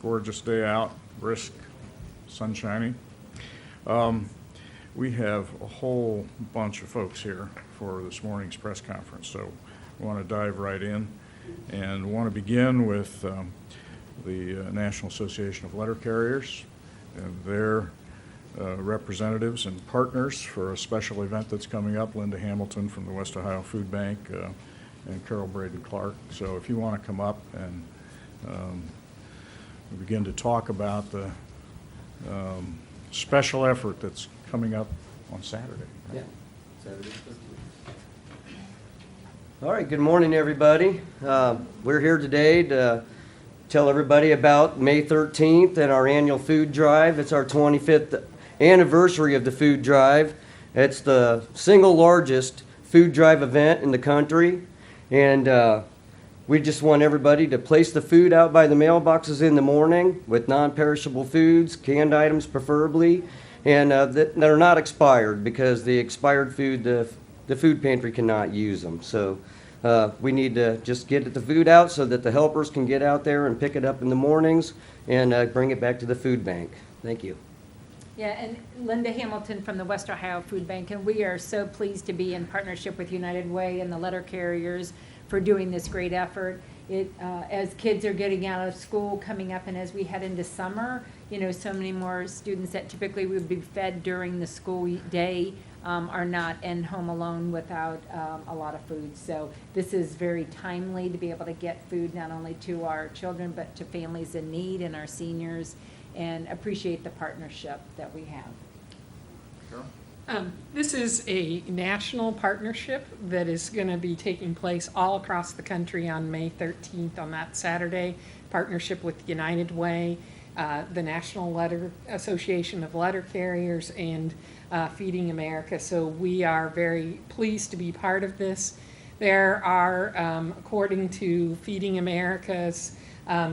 gorgeous day out, brisk, sunshiny. We have a whole bunch of folks here for this morning's press conference, so we want to dive right in and want to begin with the National Association of Letter Carriers and their representatives and partners for a special event that's coming up, Linda Hamilton from the West Ohio Food Bank and Carol Braden Clark. So if you want to come up and begin to talk about the special effort that's coming up on Saturday. Right? Yeah, Saturday. All right, good morning, everybody. We're here today to tell everybody about May 13th and our annual food drive. It's our 25th anniversary of the food drive. It's the single largest food drive event in the country, and we just want everybody to place the food out by the mailboxes in the morning with non-perishable foods, canned items preferably, and that are not expired, because the expired food, the food pantry cannot use them. So we need to just get the food out so that the helpers can get out there and pick it up in the mornings and bring it back to the food bank. Thank you. Yeah, and Linda Hamilton from the West Ohio Food Bank, and we are so pleased to be in partnership with United Way and the letter carriers for doing this great effort. As kids are getting out of school coming up, and as we head into summer, you know, so many more students that typically would be fed during the school day are not and home alone without a lot of food. So this is very timely to be able to get food not only to our children but to families in need and our seniors, and appreciate the partnership that we have. Carol? This is a national partnership that is going to be taking place all across the country on May 13th on that Saturday. Partnership with United Way, the National Letter Association of Letter Carriers, and Feeding America. So we are very pleased to be part of this. There are, according to Feeding America's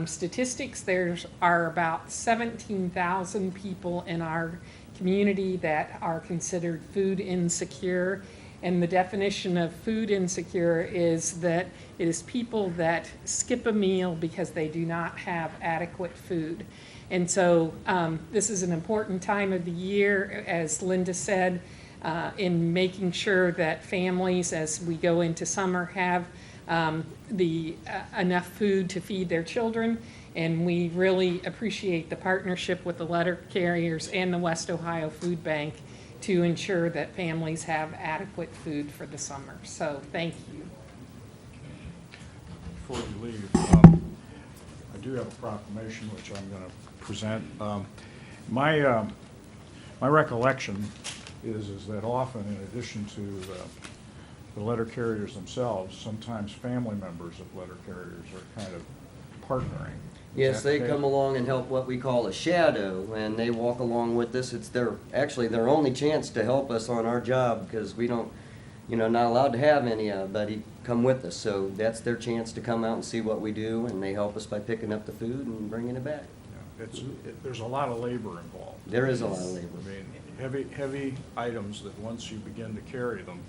statistics, there are about 17,000 people in our community that are considered food insecure. And the definition of food insecure is that it is people that skip a meal because they do not have adequate food. And so this is an important time of the year, as Linda said, in making sure that families, as we go into summer, have enough food to feed their children. And we really appreciate the partnership with the letter carriers and the West Ohio Food Bank to ensure that families have adequate food for the summer. So thank you. Before you leave, I do have a proclamation which I'm going to present. My recollection is that often, in addition to the letter carriers themselves, sometimes family members of letter carriers are kind of partnering. Yes, they come along and help what we call a shadow, and they walk along with us. It's actually their only chance to help us on our job, because we don't, not allowed to have anybody come with us. So that's their chance to come out and see what we do, and they help us by picking up the food and bringing it back. Yeah, there's a lot of labor involved. There is a lot of labor. I mean, heavy items that once you begin to carry them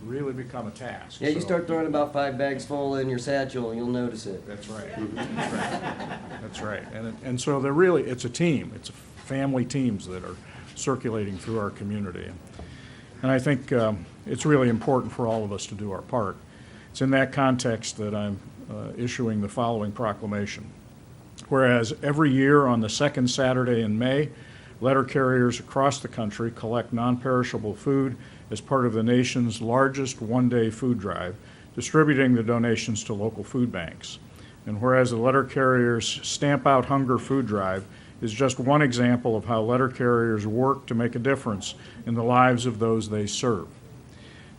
really become a task. Yeah, you start throwing about 5 bags full in your satchel, and you'll notice it. That's right. That's right. That's right. And so they're really, it's a team. It's family teams that are circulating through our community. And I think it's really important for all of us to do our part. It's in that context that I'm issuing the following proclamation. Whereas every year on the second Saturday in May, letter carriers across the country collect non-perishable food as part of the nation's largest one-day food drive, distributing the donations to local food banks. And whereas the letter carriers Stamp Out Hunger food drive is just one example of how letter carriers work to make a difference in the lives of those they serve.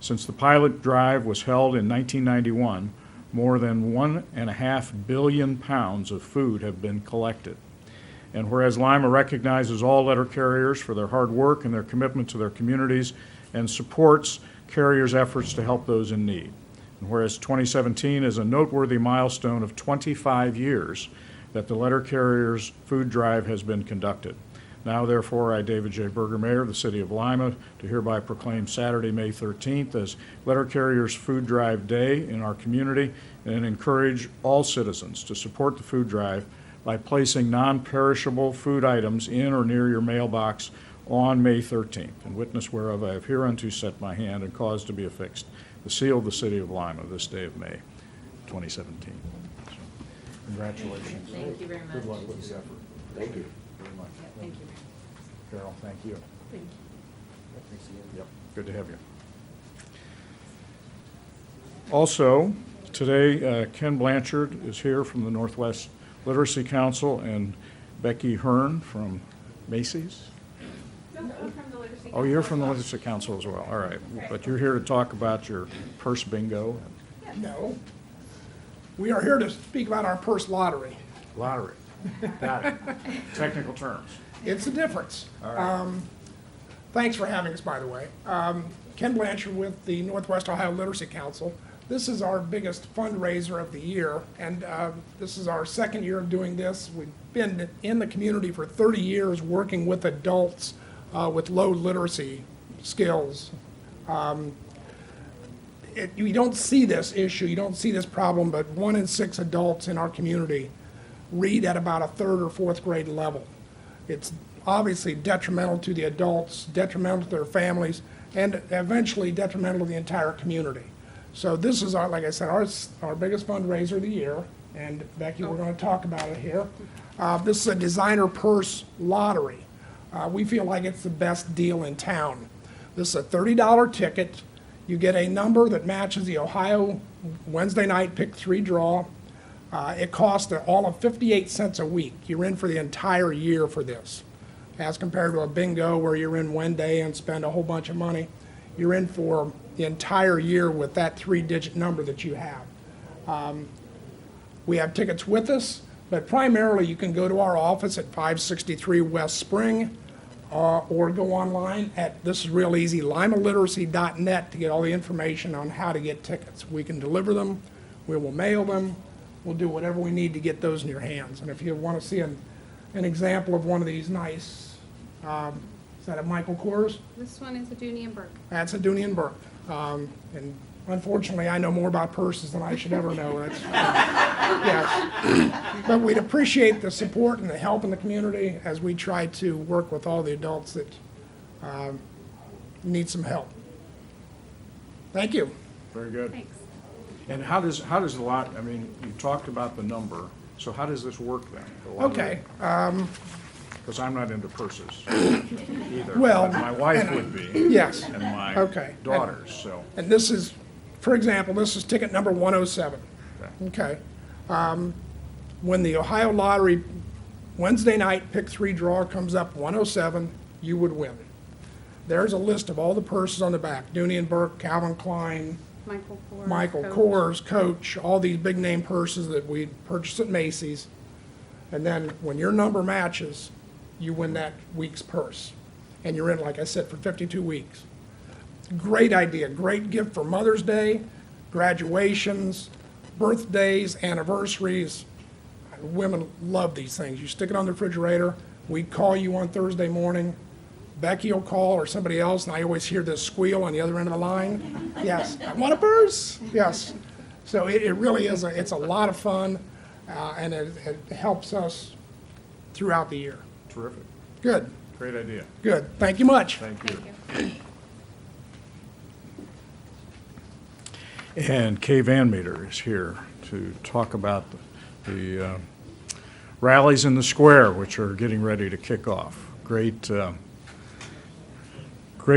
Since the pilot drive was held in 1991, more than 1.5 billion pounds of food have been collected. And whereas Lima recognizes all letter carriers for their hard work and their commitment to their communities and supports carriers' efforts to help those in need. And whereas 2017 is a noteworthy milestone of 25 years that the letter carriers food drive has been conducted. Now, therefore, I, David J. Berger, Mayor of the City of Lima, do hereby proclaim Saturday, May 13th as Letter Carriers Food Drive Day in our community, and encourage all citizens to support the food drive by placing non-perishable food items in or near your mailbox on May 13th. In witness whereof I have hereunto set my hand and caused to be affixed the seal of the city of Lima this day of May 2017. So, congratulations. Thank you very much. Good luck with the effort. Thank you. Very much. Thank you. Carol, thank you. Thank you. Yep, good to have you. Also, today, Ken Blanchard is here from the Northwest Literacy Council and Becky Hirn from Macy's. Oh, you're from the Literacy Council as well, all right. But you're here to talk about your purse bingo No. We are here to speak about our purse lottery. lottery. Got it. Technical terms. It's a difference. All right. Thanks for having us, by the way. Ken Blanchard with the Northwest Ohio Literacy Council. This is our biggest fundraiser of the year, and this is our second year of doing this. We've been in the community for 30 years working with adults with low literacy skills. You don't see this issue, you don't see this problem, but 1 in 6 adults in our community read at about a 3rd or 4th grade level. It's obviously detrimental to the adults, detrimental to their families, and eventually detrimental to the entire community. So this is, like I said, our biggest fundraiser of the year, and Becky, we're going to talk about it here. This is a designer purse lottery. We feel like it's the best deal in town. This is a $30 ticket. You get a number that matches the Ohio Wednesday night pick 3 draw. It costs all of 58 cents a week. You're in for the entire year for this. As compared to a bingo where you're in one day and spend a whole bunch of money, you're in for the entire year with that 3-digit number that you have. We have tickets with us, but primarily you can go to our office at 563 West Spring or go online at, this is real easy, limaliteracy.net to get all the information on how to get tickets. We can deliver them, we will mail them, we'll do whatever we need to get those in your hands. And if you want to see an example of one of these nice, is that a Michael Kors? This one is a Dooney and Burke. That's a Dooney and Burke. And unfortunately, I know more about purses than I should ever know. That's, yes. But we'd appreciate the support and the help in the community as we try to work with all the adults that need some help. Thank you. Very good. Thanks. And how does the lot, I mean, you talked about the number, so how does this work then? The lottery? Okay. Because I'm not into purses either. Well, but my wife would be. Yes. And my Okay. daughters, so. And this is, for example, this is ticket number 107. Okay. Okay. When the Ohio Lottery Wednesday night pick 3 draw comes up 107, you would win. There's a list of all the purses on the back, Dooney and Burke, Calvin Klein, Michael Kors, Coach, all these big name purses that we purchased at Macy's. And then when your number matches, you win that week's purse. And you're in, like I said, for 52 weeks. Great idea, great gift for Mother's Day, graduations, birthdays, anniversaries. Women love these things. You stick it on the refrigerator. We call you on Thursday morning. Becky will call or somebody else, and I always hear this squeal on the other end of the line. Yes, I want a purse. Yes. So it really is, it's a lot of fun, and it helps us throughout the year. Terrific. Good, Great idea. good. Thank you much. Thank you. And Kay Van Meter is here to talk about the rallies in the square, which are getting ready to kick off. Great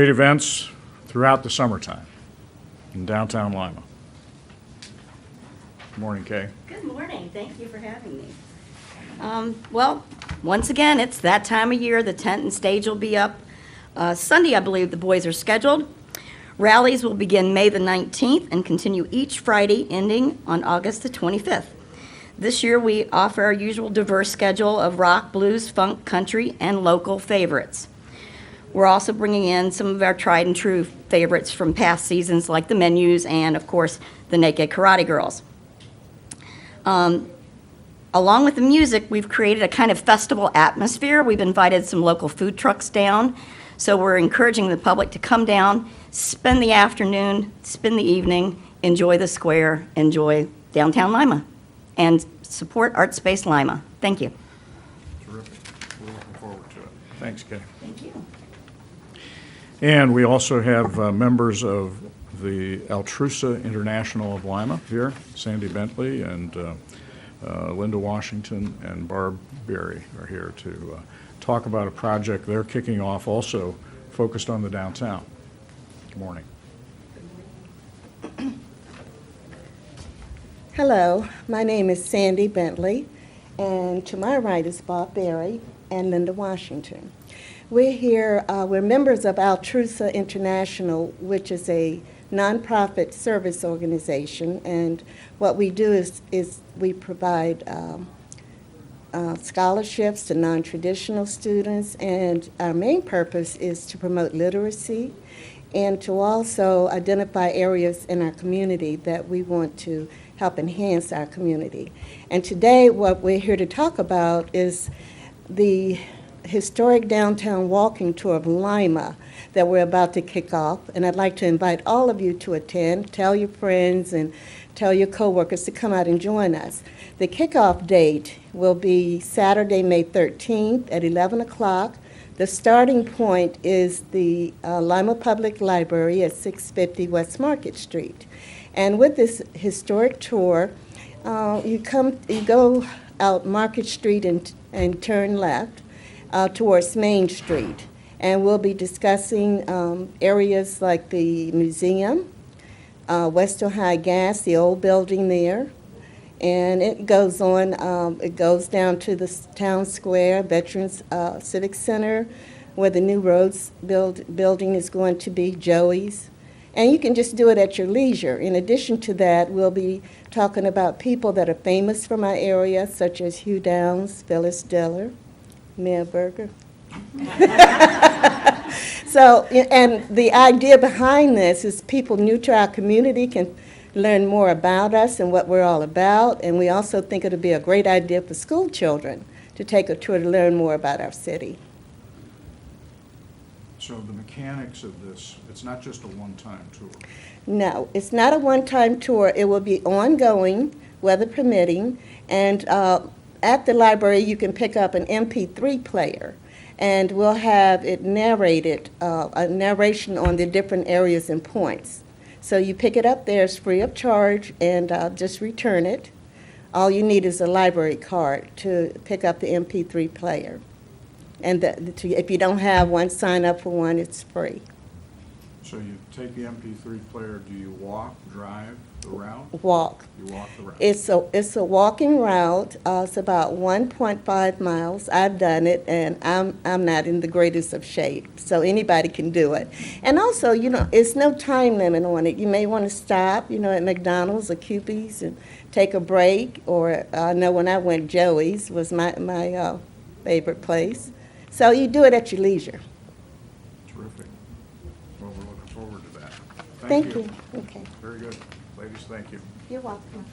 events throughout the summertime in downtown Lima. Good morning, Kay. Good morning. Thank you for having me. Well, once again, it's that time of year. The tent and stage will be up. Sunday, I believe the boys are scheduled. Rallies will begin May the 19th and continue each Friday, ending on August the 25th. This year, we offer our usual diverse schedule of rock, blues, funk, country, and local favorites. We're also bringing in some of our tried and true favorites from past seasons, like the Menus and, of course, the Naked Karate Girls. Along with the music, we've created a kind of festival atmosphere. We've invited some local food trucks down, so we're encouraging the public to come down, spend the afternoon, spend the evening, enjoy the square, enjoy downtown Lima, and support ArtSpace Lima. Thank you. Terrific. We're looking forward to it. Thanks, Kay. Thank you. And we also have members of the Altrusa International of Lima here, Sandy Bentley and Linda Washington and Barb Berry are here to talk about a project they're kicking off also focused on the downtown. Good morning. Hello, my name is Sandy Bentley, and to my right is Bob Berry and Linda Washington. We're here, we're members of Altrusa International, which is a nonprofit service organization, and what we do is we provide scholarships to non-traditional students, and our main purpose is to promote literacy and to also identify areas in our community that we want to help enhance our community. And today what we're here to talk about is the historic downtown walking tour of Lima that we're about to kick off, and I'd like to invite all of you to attend. Tell your friends and tell your coworkers to come out and join us. The kickoff date will be Saturday, May 13th at 11 o'clock. The starting point is the Lima Public Library at 650 West Market Street. And with this historic tour, you go out Market Street and turn left towards Main Street. And we'll be discussing areas like the museum, West Ohio Gas, the old building there. And it goes on, it goes down to the town square, Veterans Civic Center, where the new roads building is going to be, Joey's. And you can just do it at your leisure. In addition to that, we'll be talking about people that are famous from our area, such as Hugh Downs, Phyllis Diller, Mayor Berger. So, and the idea behind this is people new to our community can learn more about us and what we're all about, and we also think it'll be a great idea for school children to take a tour to learn more about our city. So the mechanics of this, it's not just a one-time tour. No, it's not a one-time tour. It will be ongoing, weather permitting, and at the library you can pick up an MP3 player, and we'll have it narrated, a narration on the different areas and points. So you pick it up there, it's free of charge, and just return it. All you need is a library card to pick up the MP3 player. And if you don't have one, sign up for one, it's free. So you take the MP3 player, do you walk, drive the route? Walk. You walk the route. It's a walking route. It's about 1.5 miles. I've done it, and I'm not in the greatest of shape, so anybody can do it. And also, you know, it's no time limit on it. You may want to stop, you know, at McDonald's or Cupie's and take a break, or I know when I went, Joey's was my favorite place. So you do it at your leisure. Terrific. Well, we're looking forward to that. Thank you. Okay. Very good. Ladies, thank you. You're welcome.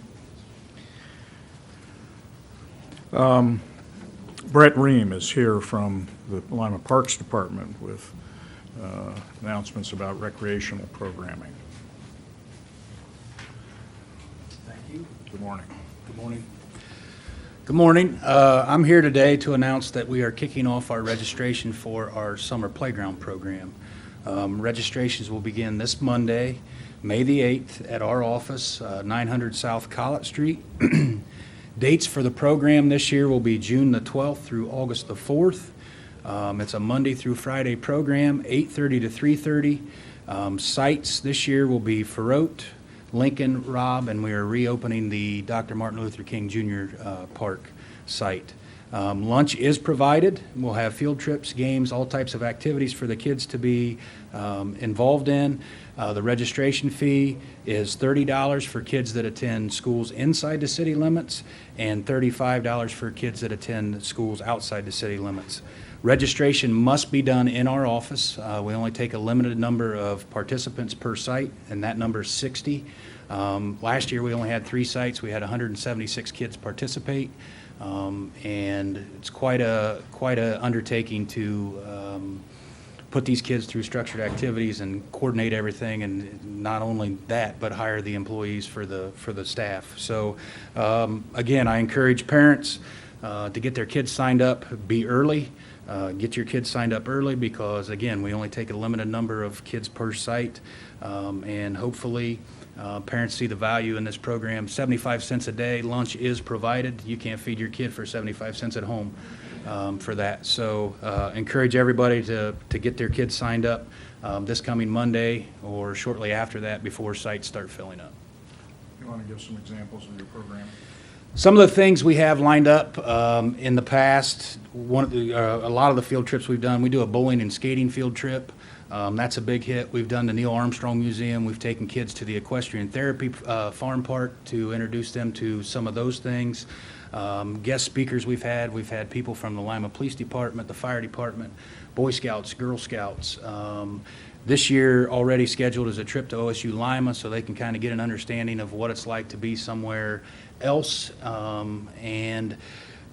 Brett Roehm is here from the Lima Parks Department with announcements about recreational programming. Thank you. Good morning. Good morning. Good morning. I'm here today to announce that we are kicking off our registration for our summer playground program. Registrations will begin this Monday, May the 8th, at our office, 900 South Collett Street. Dates for the program this year will be June the 12th through August the 4th. It's a Monday through Friday program, 8:30 to 3:30. Sites this year will be Farote, Lincoln, Robb, and we are reopening the Dr. Martin Luther King Jr. Park site. Lunch is provided. We'll have field trips, games, all types of activities for the kids to be involved in. The registration fee is $30 for kids that attend schools inside the city limits and $35 for kids that attend schools outside the city limits. Registration must be done in our office. We only take a limited number of participants per site, and that number is 60. Last year we only had 3 sites. We had 176 kids participate, and it's quite a undertaking to put these kids through structured activities and coordinate everything, and not only that, but hire the employees for the staff. So again, I encourage parents to get their kids signed up, be early. Get your kids signed up early because, again, we only take a limited number of kids per site, and hopefully parents see the value in this program. 75 cents a day, lunch is provided. You can't feed your kid for 75 cents at home for that. So encourage everybody to get their kids signed up this coming Monday or shortly after that before sites start filling up. You want to give some examples of your program? Some of the things we have lined up in the past, a lot of the field trips we've done, we do a bowling and skating field trip. That's a big hit. We've done the Neil Armstrong Museum. We've taken kids to the Equestrian Therapy Farm Park to introduce them to some of those things. Guest speakers we've had people from the Lima Police Department, the Fire Department, Boy Scouts, Girl Scouts. This year already scheduled is a trip to OSU Lima so they can kind of get an understanding of what it's like to be somewhere else. And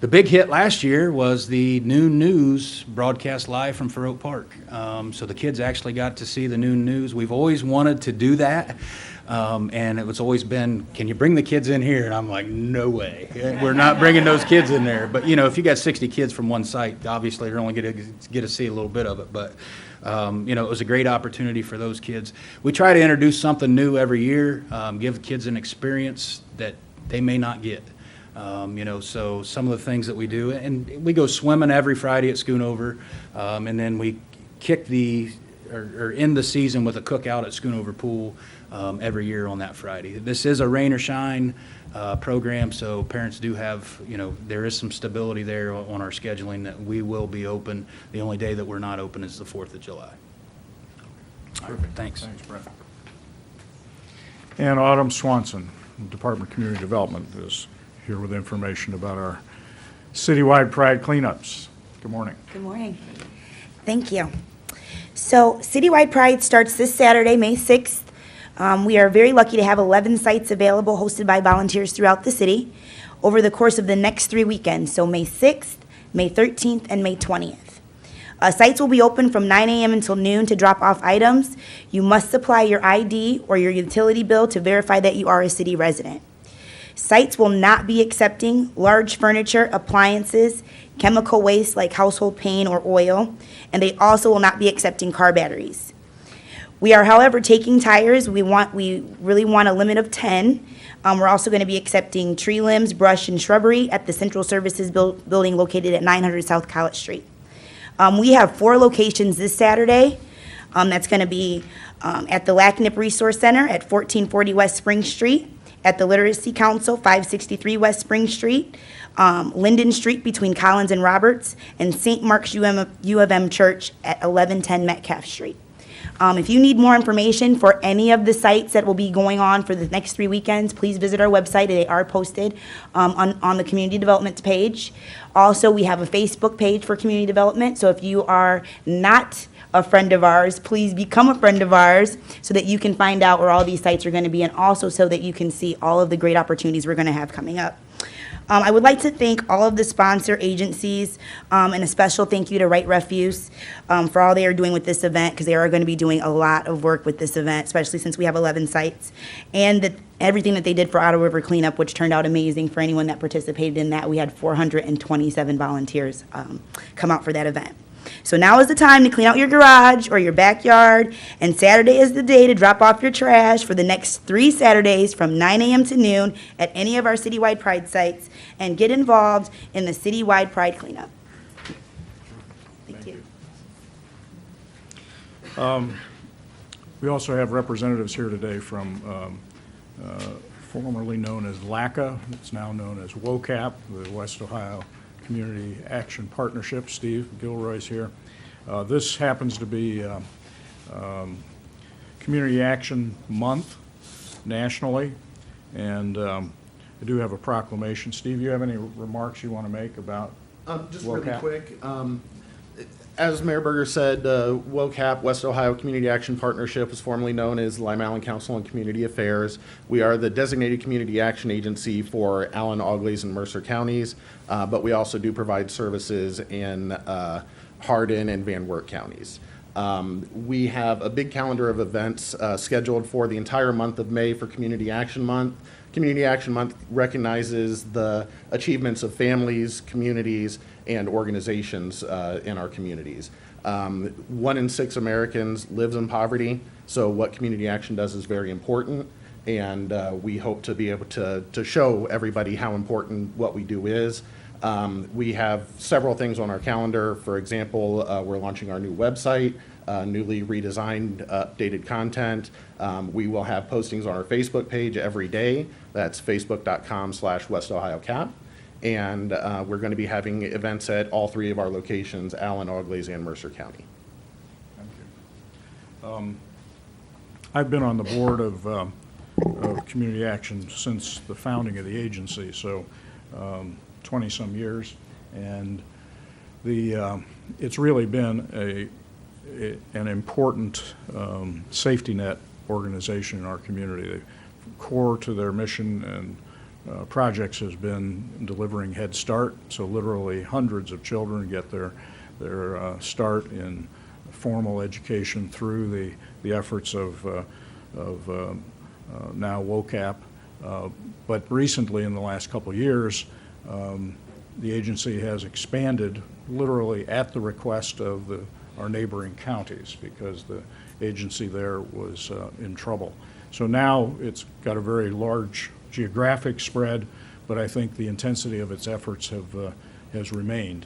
the big hit last year was the noon news broadcast live from Fair Oak Park. So the kids actually got to see the noon news. We've always wanted to do that. And it was always been, can you bring the kids in here? And I'm like, no way. We're not bringing those kids in there. But, you know, if you got 60 kids from one site, obviously you're only going to get to see a little bit of it. But, you know, it was a great opportunity for those kids. We try to introduce something new every year, give kids an experience that they may not get. You know, so some of the things that we do, and we go swimming every Friday at Schoonover, and then we kick or end the season with a cookout at Schoonover Pool every year on that Friday. This is a rain or shine program, so parents do have, you know, there is some stability there on our scheduling that we will be open. The only day that we're not open is the 4th of July. All right, thanks. Thanks, Brett. And Autumn Swanson, Department of Community Development, is here with information about our citywide Pride cleanups. Good morning. Good morning. Thank you. So Citywide Pride starts this Saturday, May 6th. We are very lucky to have 11 sites available hosted by volunteers throughout the city over the course of the next 3 weekends, so May 6th, May 13th, and May 20th. Sites will be open from 9 a.m. until noon to drop off items. You must supply your ID or your utility bill to verify that you are a city resident. Sites will not be accepting large furniture, appliances, chemical waste like household paint or oil, and they also will not be accepting car batteries. We are, however, taking tires. We really want a limit of 10. We're also going to be accepting tree limbs, brush, and shrubbery at the Central Services building located at 900 South College Street. We have 4 locations this Saturday. That's going to be at the LACNIP Resource Center at 1440 West Spring Street, at the Literacy Council, 563 West Spring Street, Linden Street between Collins and Roberts, and St. Mark's U of M Church at 1110 Metcalf Street. If you need more information for any of the sites that will be going on for the next 3 weekends, please visit our website. They are posted on the community development page. Also, we have a Facebook page for community development, so if you are not a friend of ours, please become a friend of ours so that you can find out where all these sites are going to be, and also so that you can see all of the great opportunities we're going to have coming up. I would like to thank all of the sponsor agencies, and a special thank you to Right Refuse for all they are doing with this event, because they are going to be doing a lot of work with this event, especially since we have 11 sites, and everything that they did for Otter River Cleanup, which turned out amazing for anyone that participated in that. We had 427 volunteers come out for that event. So now is the time to clean out your garage or your backyard, and Saturday is the day to drop off your trash for the next 3 Saturdays from 9 a.m. to noon at any of our citywide Pride sites, and get involved in the citywide Pride cleanup. Thank you. We also have representatives here today from formerly known as LACA. It's now known as WOCAP, the West Ohio Community Action Partnership. Steve Gilroy's here. This happens to be Community Action Month nationally, and I do have a proclamation. Steve, you have any remarks you want to make about Just WOCAP? really quick. As Mayor Berger said, WOCAP, West Ohio Community Action Partnership, was formerly known as Lima Allen Council on Community Affairs. We are the designated community action agency for Allen, Auglaize, and Mercer counties, but we also do provide services in Hardin and Van Wert counties. We have a big calendar of events scheduled for the entire month of May for Community Action Month. Community Action Month recognizes the achievements of families, communities, and organizations in our communities. 1 in 6 Americans lives in poverty, so what Community Action does is very important, and we hope to be able to show everybody how important what we do is. We have several things on our calendar. For example, we're launching our new website, newly redesigned, updated content. We will have postings on our Facebook page every day. That's facebook.com/West Ohio Cap. And we're going to be having events at all 3 of our locations, Allen, Auglaize, and Mercer County. Thank you. I've been on the board of Community Action since the founding of the agency, so 20-some years, and it's really been an important safety net organization in our community. Core to their mission and projects has been delivering Head Start, so literally hundreds of children get their start in formal education through the efforts of now WOCAP. But recently, in the last couple of years, the agency has expanded literally at the request of our neighboring counties, because the agency there was in trouble. So now it's got a very large geographic spread, but I think the intensity of its efforts has remained.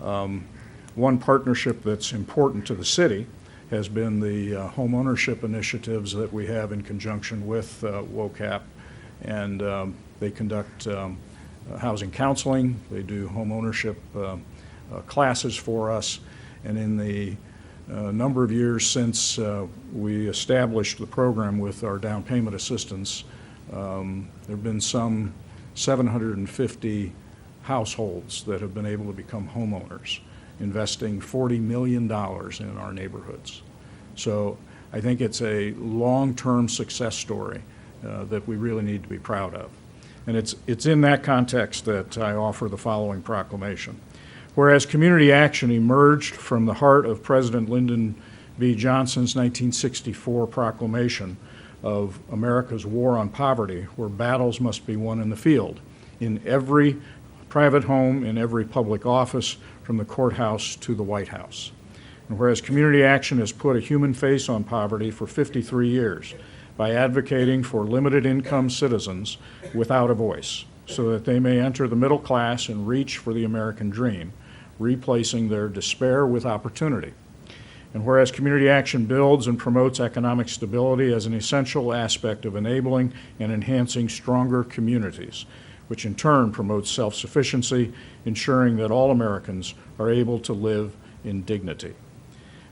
One partnership that's important to the city has been the home ownership initiatives that we have in conjunction with WOCAP, and they conduct housing counseling, they do home ownership classes for us, and in the number of years since we established the program with our down payment assistance, there have been some 750 households that have been able to become homeowners, investing $40 million in our neighborhoods. So I think it's a long-term success story that we really need to be proud of. And it's in that context that I offer the following proclamation. Whereas Community Action emerged from the heart of President Lyndon B. Johnson's 1964 proclamation of America's war on poverty, where battles must be won in the field, in every private home, in every public office, from the courthouse to the White House. And whereas Community Action has put a human face on poverty for 53 years by advocating for limited income citizens without a voice, so that they may enter the middle class and reach for the American dream, replacing their despair with opportunity. And whereas Community Action builds and promotes economic stability as an essential aspect of enabling and enhancing stronger communities, which in turn promotes self-sufficiency, ensuring that all Americans are able to live in dignity.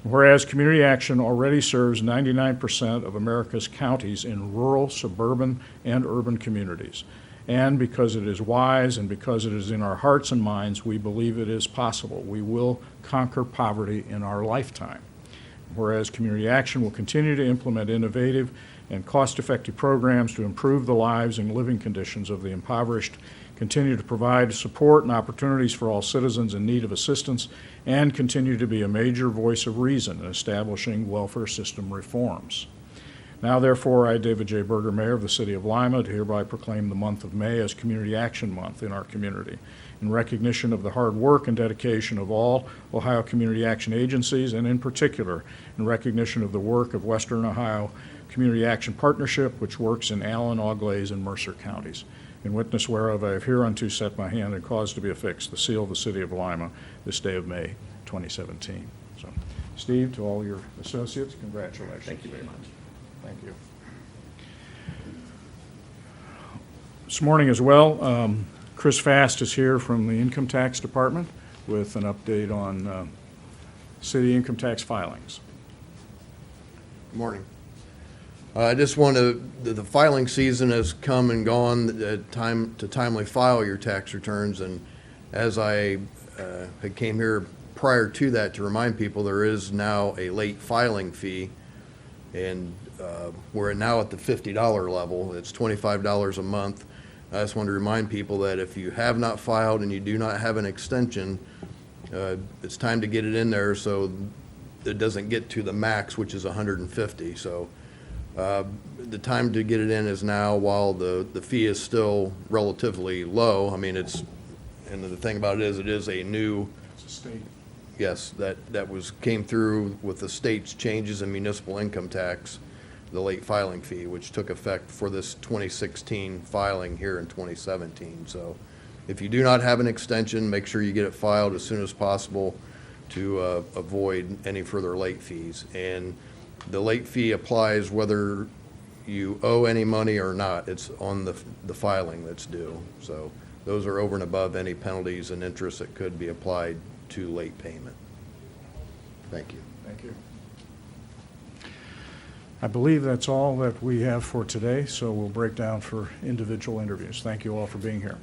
And whereas Community Action already serves 99% of America's counties in rural, suburban, and urban communities, and because it is wise and because it is in our hearts and minds, we believe it is possible. We will conquer poverty in our lifetime. Whereas Community Action will continue to implement innovative and cost-effective programs to improve the lives and living conditions of the impoverished, continue to provide support and opportunities for all citizens in need of assistance, and continue to be a major voice of reason in establishing welfare system reforms. Now, therefore, I, David J. Berger, Mayor of the City of Lima, do hereby proclaim the month of May as Community Action Month in our community, in recognition of the hard work and dedication of all Ohio Community Action agencies, and in particular, in recognition of the work of Western Ohio Community Action Partnership, which works in Allen, Auglaize, and Mercer counties. In witness whereof, I have hereunto set my hand and caused to be affixed the seal of the City of Lima this day of May 2017. So, Steve, to all your associates, congratulations. Thank you very much. Thank you. This morning as well, Chris Fast is here from the Income Tax Department with an update on city income tax filings. Good morning. I just want to, the filing season has come and gone, time to timely file your tax returns, and as I came here prior to that to remind people, there is now a late filing fee, and we're now at the $50 level. It's $25 a month. I just want to remind people that if you have not filed and you do not have an extension, it's time to get it in there so it doesn't get to the max, which is 150. So the time to get it in is now, while the fee is still relatively low. I mean, and the thing about it is a new, It's a state. yes, that came through with the state's changes in municipal income tax, the late filing fee, which took effect for this 2016 filing here in 2017. So if you do not have an extension, make sure you get it filed as soon as possible to avoid any further late fees. And the late fee applies whether you owe any money or not. It's on the filing that's due. So those are over and above any penalties and interest that could be applied to late payment. Thank you. Thank you. I believe that's all that we have for today, so we'll break down for individual interviews. Thank you all for being here.